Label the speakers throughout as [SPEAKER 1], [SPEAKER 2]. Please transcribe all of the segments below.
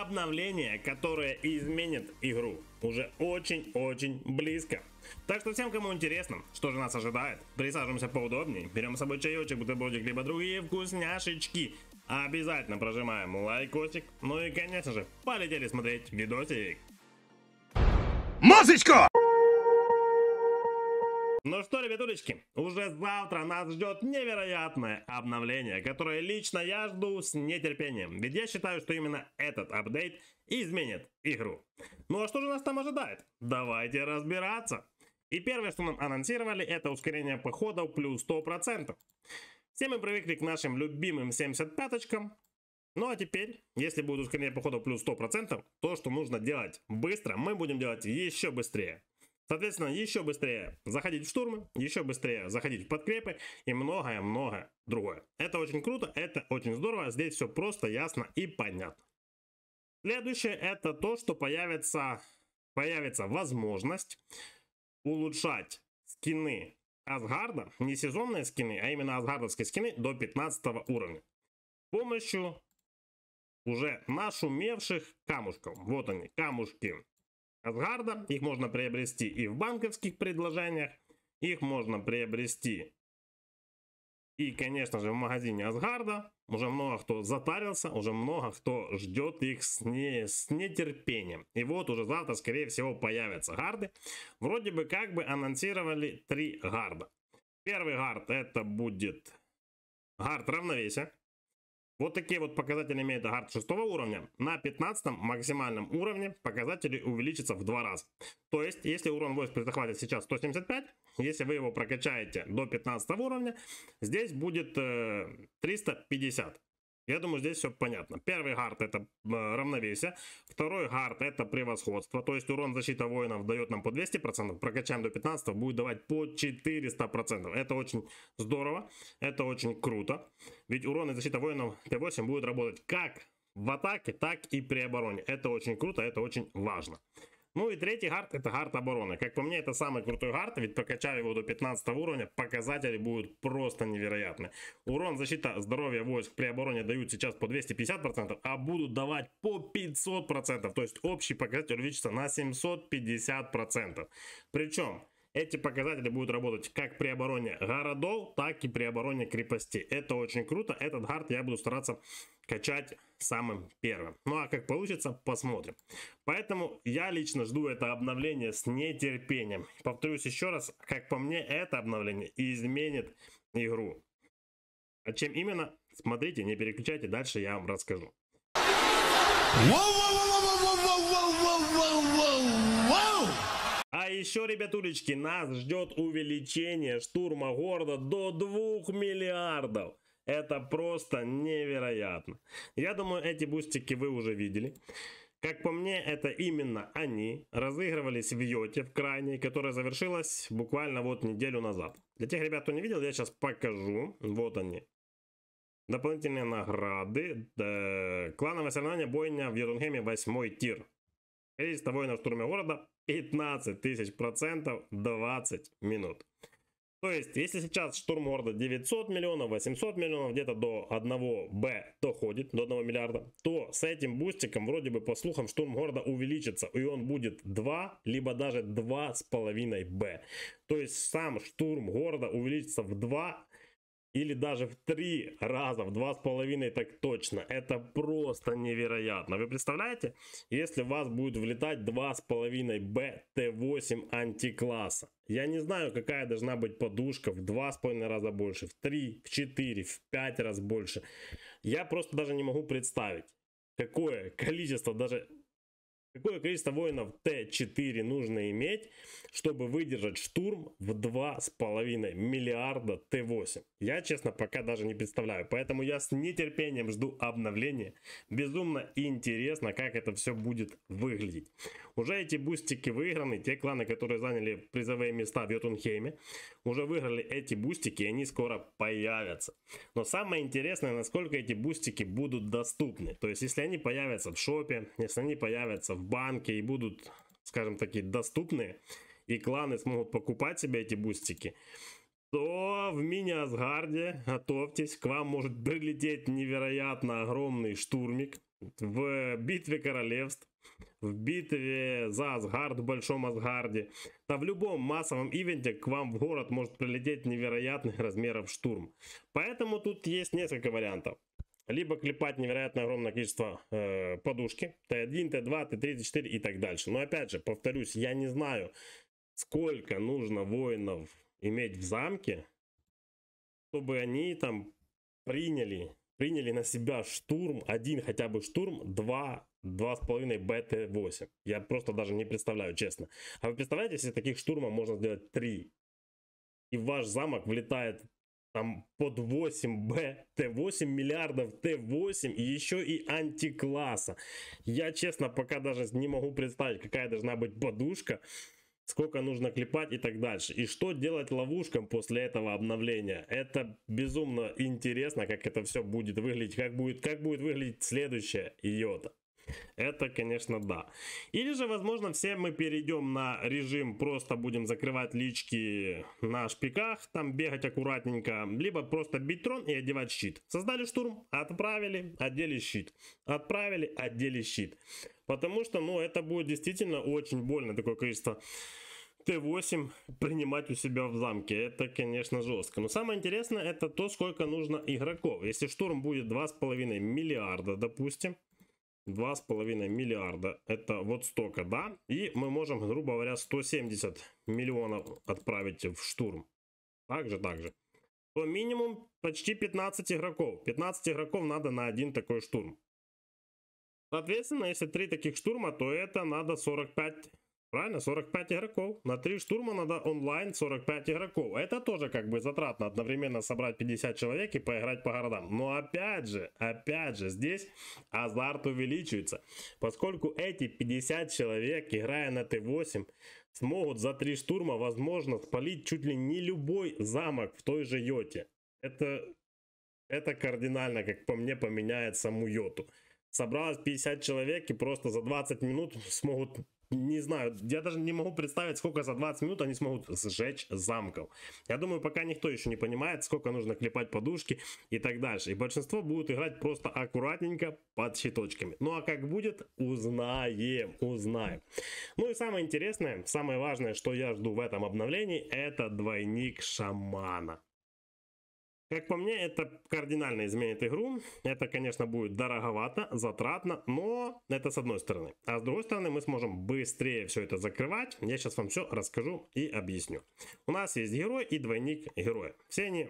[SPEAKER 1] обновление, которое изменит игру. Уже очень-очень близко. Так что всем, кому интересно, что же нас ожидает, присаживаемся поудобнее, берем с собой чаечек, бутербродик, либо другие вкусняшечки. Обязательно прожимаем лайкосик. Ну и, конечно же, полетели смотреть видосик.
[SPEAKER 2] Музычку!
[SPEAKER 1] Ну что, ребятулечки, уже завтра нас ждет невероятное обновление, которое лично я жду с нетерпением, ведь я считаю, что именно этот апдейт изменит игру. Ну а что же нас там ожидает? Давайте разбираться. И первое, что нам анонсировали, это ускорение походов плюс 100%. Все мы привыкли к нашим любимым 75-очкам. Ну а теперь, если будет ускорение походов плюс 100%, то, что нужно делать быстро, мы будем делать еще быстрее. Соответственно, еще быстрее заходить в штурмы, еще быстрее заходить в подкрепы и многое-многое другое. Это очень круто, это очень здорово, здесь все просто, ясно и понятно. Следующее это то, что появится возможность улучшать скины Асгарда, не сезонные скины, а именно асгардовские скины до 15 уровня. С помощью уже нашумевших камушков. Вот они, камушки Асгарда, их можно приобрести и в банковских предложениях, их можно приобрести и, конечно же, в магазине Асгарда. Уже много кто затарился, уже много кто ждет их с нетерпением. И вот уже завтра, скорее всего, появятся гарды. Вроде бы как бы анонсировали 3 гарда. Первый гард это будет гард равновесия. Вот такие вот показатели имеет гард 6 уровня. На 15 максимальном уровне показатели увеличатся в 2 раза. То есть, если урон войск при захвате сейчас 175, если вы его прокачаете до 15 уровня, здесь будет 350. Я думаю, здесь все понятно. Первый гард это равновесие. Второй гард это превосходство. То есть урон защита воинов дает нам по 200%. Прокачаем до 15, будет давать по 400%. Это очень здорово. Это очень круто. Ведь урон и защита воинов Т8 будет работать как в атаке, так и при обороне. Это очень круто, это очень важно. Ну и третий гард это гард обороны. Как по мне, это самый крутой гард, ведь прокачав его до 15 уровня, показатели будут просто невероятны. Урон, защита, здоровье войск при обороне дают сейчас по 250%, а будут давать по 500%. То есть общий показатель увеличится на 750%. Причем эти показатели будут работать как при обороне городов, так и при обороне крепостей. Это очень круто. Этот гард я буду стараться качать самым первым. Ну а как получится, посмотрим. Поэтому я лично жду это обновление с нетерпением. Повторюсь еще раз, как по мне, это обновление изменит игру. А чем именно, смотрите, не переключайте, дальше я вам расскажу. А еще, ребятулечки, нас ждет увеличение штурма города до 2 миллиардов. Это просто невероятно. Я думаю, эти бустики вы уже видели. Как по мне, это именно они разыгрывались в Йоте, в крайней, которая завершилась буквально вот неделю назад. Для тех ребят, кто не видел, я сейчас покажу. Вот они. Дополнительные награды. Клановое соревнование бойня в Йотунгейме 8 тир. Количество воинов в штурме города 15 000%, 20 минут. То есть, если сейчас штурм города 900 миллионов, 800 миллионов, где-то до 1 Б доходит, до 1 миллиарда, то с этим бустиком, вроде бы по слухам, штурм города увеличится, и он будет 2, либо даже 2,5 Б. То есть, сам штурм города увеличится в 2 или даже в 3 раза, в 2,5 так точно. Это просто невероятно. Вы представляете, если в вас будет влетать 2,5 Б Т8 антикласса. Я не знаю, какая должна быть подушка в 2,5 раза больше, в 3, в 4, в 5 раз больше. Я просто даже не могу представить, какое количество воинов Т4 нужно иметь, чтобы выдержать штурм в 2,5 миллиарда Т8. Я, честно, пока даже не представляю. Поэтому я с нетерпением жду обновления. Безумно интересно, как это все будет выглядеть. Уже эти бустики выиграны. Те кланы, которые заняли призовые места в Йотунхейме, уже выиграли эти бустики, и они скоро появятся. Но самое интересное, насколько эти бустики будут доступны. То есть, если они появятся в шопе, если они появятся в банке и будут, скажем таки, доступны, и кланы смогут покупать себе эти бустики, то в мини-Асгарде, готовьтесь, к вам может прилететь невероятно огромный штурмик. в битве королевств, в битве за Асгард, в Большом Асгарде, да в любом массовом ивенте к вам в город может прилететь невероятных размеров штурм. Поэтому тут есть несколько вариантов. Либо клепать невероятно огромное количество подушки, Т1, Т2, Т3, Т4 и так дальше. Но опять же, повторюсь, я не знаю, сколько нужно воинов иметь в замке, чтобы они там приняли на себя штурм, один хотя бы штурм, 2,5 БТ-8. Я просто даже не представляю, честно. А вы представляете, если таких штурмов можно сделать 3, и в ваш замок влетает там под 8 БТ-8 миллиардов Т-8 и еще и антикласса. Я, честно, пока даже не могу представить, какая должна быть подушка, сколько нужно клепать и так дальше. И что делать ловушкам после этого обновления. Это безумно интересно, как это все будет выглядеть, как будет выглядеть следующая йота. Это, конечно, да. Или же, возможно, все мы перейдем на режим, просто будем закрывать лички на шпиках, там бегать аккуратненько, либо просто бить трон и одевать щит. Создали штурм, отправили, одели щит. Отправили, одели щит. Потому что, ну, это будет действительно очень больно, такое количество Т8 принимать у себя в замке. Это, конечно, жестко. Но самое интересное, это то, сколько нужно игроков. Если штурм будет 2,5 миллиарда, допустим, 2,5 миллиарда, это вот столько, да? И мы можем, грубо говоря, 170 миллионов отправить в штурм. Также. То минимум почти 15 игроков. 15 игроков надо на один такой штурм. Соответственно, если 3 таких штурма, то это надо 45, правильно, 45 игроков. На 3 штурма надо онлайн 45 игроков. Это тоже как бы затратно одновременно собрать 50 человек и поиграть по городам. Но опять же, здесь азарт увеличивается. Поскольку эти 50 человек, играя на Т8, смогут за 3 штурма, возможно, спалить чуть ли не любой замок в той же йоте. Это кардинально, как по мне, поменяет саму йоту. Собралось 50 человек и просто за 20 минут смогут, не знаю, я даже не могу представить, сколько за 20 минут они смогут сжечь замков. Я думаю, пока никто еще не понимает, сколько нужно клепать подушки и так дальше. И большинство будут играть просто аккуратненько под щиточками. Ну а как будет, узнаем. Ну и самое интересное, самое важное, что я жду в этом обновлении, это двойник шамана. Как по мне, это кардинально изменит игру. Это, конечно, будет дороговато, затратно, но это с одной стороны. А с другой стороны, мы сможем быстрее все это закрывать. Я сейчас вам все расскажу и объясню. У нас есть герой и двойник героя. Все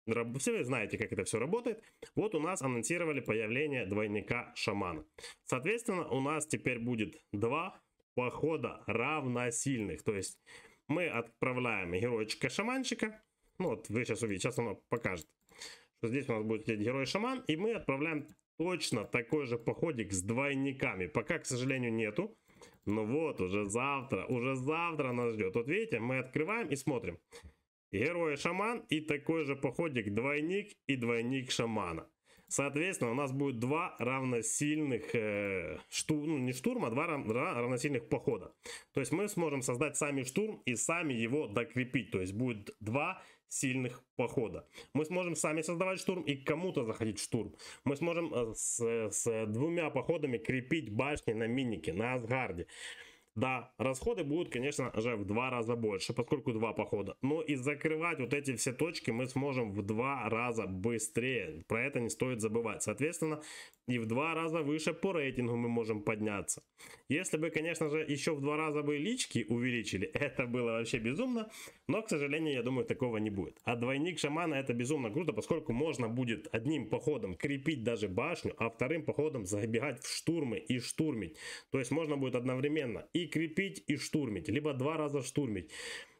[SPEAKER 1] вы знаете, как это все работает. Вот у нас анонсировали появление двойника шамана. Соответственно, у нас теперь будет 2 похода равносильных. То есть мы отправляем геройчика-шаманчика. Ну вот вы сейчас увидите, сейчас оно покажет, что здесь у нас будет герой-шаман, и мы отправляем точно такой же походик с двойниками. Пока, к сожалению, нету, но вот уже завтра нас ждет. Вот видите, мы открываем и смотрим. Герой-шаман и такой же походик двойник и двойник шамана. Соответственно, у нас будет 2 равносильных, не штурма, 2 равносильных похода. То есть мы сможем создать сами штурм и сами его докрепить. То есть будет 2 сильных похода. Мы сможем сами создавать штурм и кому-то заходить в штурм. Мы сможем с 2 походами крепить башни на минике, на Асгарде. Да, расходы будут, конечно же, в 2 раза больше, поскольку 2 похода. Но и закрывать вот эти все точки мы сможем в 2 раза быстрее. Про это не стоит забывать. Соответственно, и в 2 раза выше по рейтингу мы можем подняться. Если бы, конечно же, еще в 2 раза бы лички увеличили, это было вообще безумно. Но, к сожалению, я думаю, такого не будет. А двойник шамана это безумно круто, поскольку можно будет одним походом крепить даже башню, а вторым походом забегать в штурмы и штурмить. То есть можно будет одновременно и крепить, и штурмить, либо 2 раза штурмить.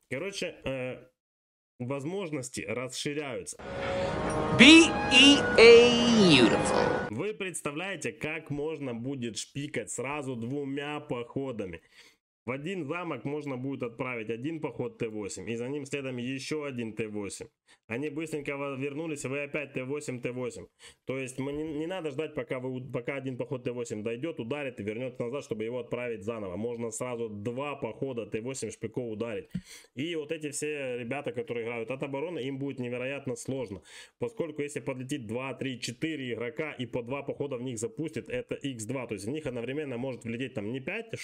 [SPEAKER 1] Короче, возможности расширяются. Beautiful. Вы представляете, как можно будет шпикать сразу 2 походами? В один замок можно будет отправить один поход Т8, и за ним следом еще один Т8. Они быстренько вернулись, и вы опять Т8, Т8. То есть не надо ждать, пока один поход Т8 дойдет, ударит и вернется назад, чтобы его отправить заново. Можно сразу 2 похода Т8 шпиков ударить. И вот эти все ребята, которые играют от обороны, им будет невероятно сложно. Поскольку если подлетит 2, 3, 4 игрока и по 2 похода в них запустит, это Х2. То есть в них одновременно может влететь там не 5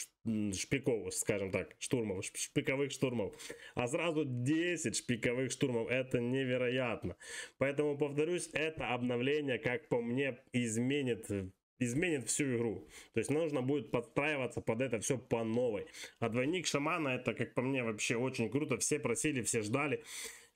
[SPEAKER 1] шпиков, скажем так, штурмов, шпиковых штурмов, а сразу 10 шпиковых штурмов. Это невероятно. Поэтому, повторюсь, это обновление, как по мне, изменит всю игру. То есть нужно будет подстраиваться под это все по новой. А двойник шамана, это, как по мне, вообще очень круто. Все просили, все ждали.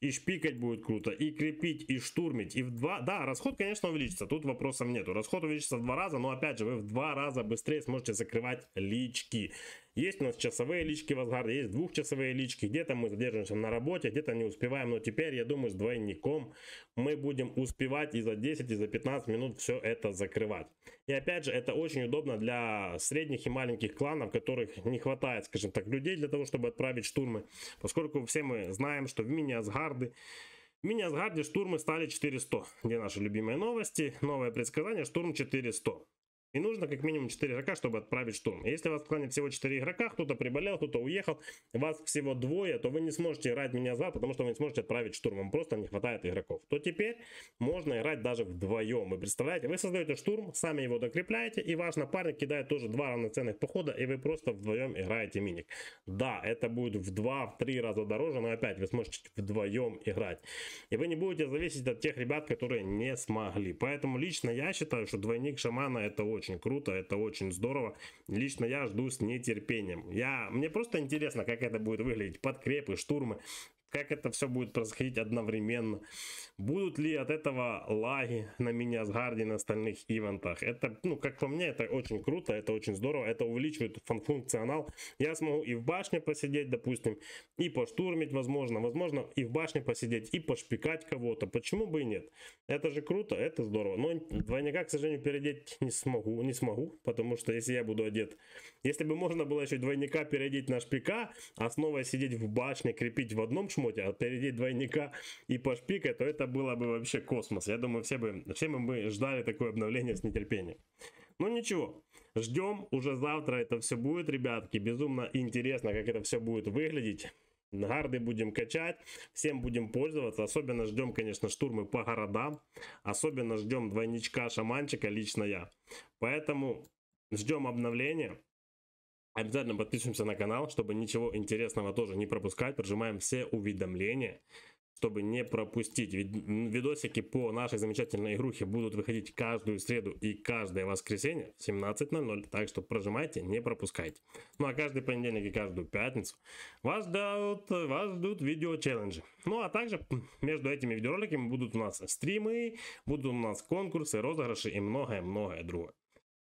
[SPEAKER 1] И шпикать будет круто, и крепить, и штурмить. И да, расход, конечно, увеличится. Тут вопросов нету. Расход увеличится в 2 раза, но опять же, вы в 2 раза быстрее сможете закрывать лички. Есть у нас часовые лички в Асгарде, есть двухчасовые лички. Где-то мы задерживаемся на работе, где-то не успеваем. Но теперь, я думаю, с двойником мы будем успевать и за 10, и за 15 минут все это закрывать. И опять же, это очень удобно для средних и маленьких кланов, которых не хватает, скажем так, людей для того, чтобы отправить штурмы. Поскольку все мы знаем, что в мини-Асгарде штурмы стали 400. Где наши любимые новости? Новое предсказание: штурм 400. И нужно как минимум 4 игрока, чтобы отправить штурм. Если у вас в клане всего 4 игрока, кто-то приболел, кто-то уехал, вас всего 2, то вы не сможете играть мини-Асгард, потому что вы не сможете отправить штурм. Вам просто не хватает игроков. То теперь можно играть даже вдвоем. Вы представляете, вы создаете штурм, сами его докрепляете, и ваш напарник кидает тоже 2 равноценных похода, и вы просто вдвоем играете миник. Да, это будет в 2-3 раза дороже, но опять вы сможете вдвоем играть. И вы не будете зависеть от тех ребят, которые не смогли. Поэтому лично я считаю, что двойник шамана это очень круто, это очень здорово. Лично я жду с нетерпением. Мне просто интересно, как это будет выглядеть. Подкрепы, штурмы. Как это все будет происходить одновременно. Будут ли от этого лаги на мини-Асгарде, на остальных ивентах. Это, как по мне, это очень круто, это очень здорово. Это увеличивает функционал. Я смогу и в башне посидеть, допустим, и поштурмить, возможно, и в башне посидеть, и пошпикать кого-то. Почему бы и нет? Это же круто, это здорово. Но двойника, к сожалению, переодеть не смогу, потому что если я буду одет... Если бы можно было еще двойника переодеть на шпика, а снова сидеть в башне, крепить в одном шмоте, а переодеть двойника и пошпикать, то это было бы вообще космос. Я думаю, все мы бы ждали такое обновление с нетерпением. Ну ничего, ждем, уже завтра это все будет, ребятки. Безумно интересно, как это все будет выглядеть. Гарды будем качать, всем будем пользоваться. Особенно ждем, конечно, штурмы по городам. Особенно ждем двойничка-шаманчика, лично я. Поэтому ждем обновления. Обязательно подписываемся на канал, чтобы ничего интересного тоже не пропускать. Прожимаем все уведомления, чтобы не пропустить. Видосики по нашей замечательной игрухе будут выходить каждую среду и каждое воскресенье в 17:00. Так что прожимайте, не пропускайте. Ну а каждый понедельник и каждую пятницу вас ждут видео-челленджи. Ну а также между этими видеороликами будут у нас стримы, будут у нас конкурсы, розыгрыши и многое-многое другое.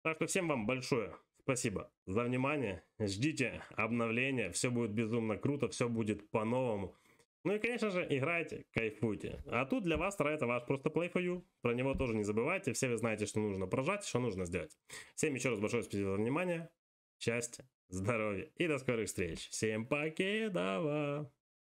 [SPEAKER 1] Так что всем вам большое спасибо за внимание. Ждите обновления. Все будет безумно круто. Все будет по-новому. Ну и, конечно же, играйте, кайфуйте. А тут для вас старается ваш просто Play for You. Про него тоже не забывайте. Все вы знаете, что нужно прожать, что нужно сделать. Всем еще раз большое спасибо за внимание. Счастья, здоровья и до скорых встреч. Всем покедова.